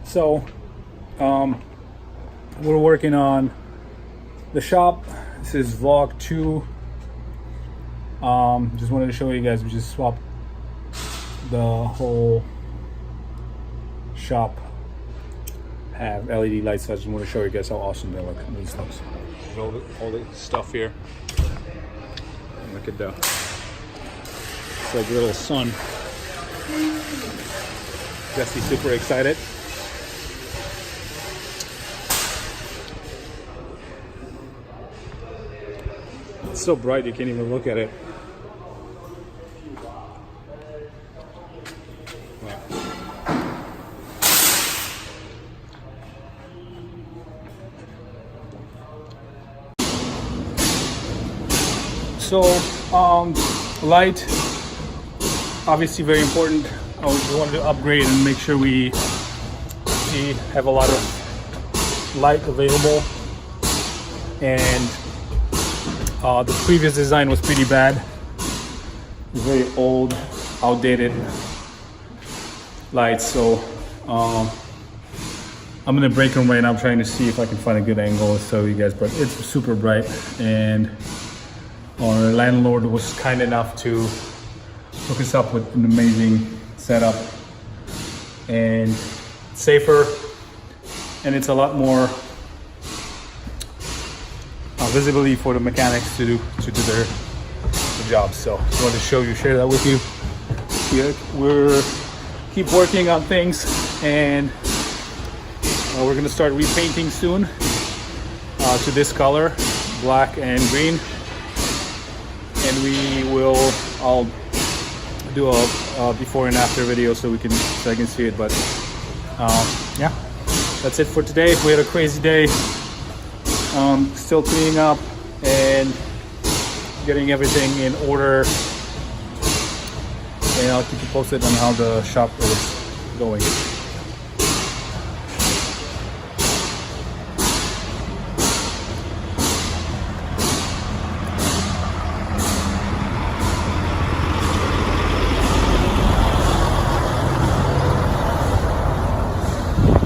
So we're working on the shop. This is vlog 2. Just wanted to show you guys, we just swapped the whole shop, have LED lights. So I just want to show you guys how awesome they look. These things, all the stuff here. And look at the, it's like a little sun. Jesse's super excited. It's so bright you can't even look at it. So light, obviously very important. We wanted to upgrade and make sure we have a lot of light available. And the previous design was pretty bad. Very old, outdated lights. So I'm gonna break them right now. I'm trying to see if I can find a good angle to show you guys, but it's super bright. And our landlord was kind enough to hook us up with an amazing setup, and safer, and it's a lot more visibility for the mechanics to do their jobs. So I wanted to share that with you. We're keep working on things, and we're gonna start repainting soon to this color, black and green. And I'll do a before and after video so I can see it. But yeah, that's it for today. We had a crazy day. Still cleaning up and getting everything in order, and I'll keep you posted on how the shop is going.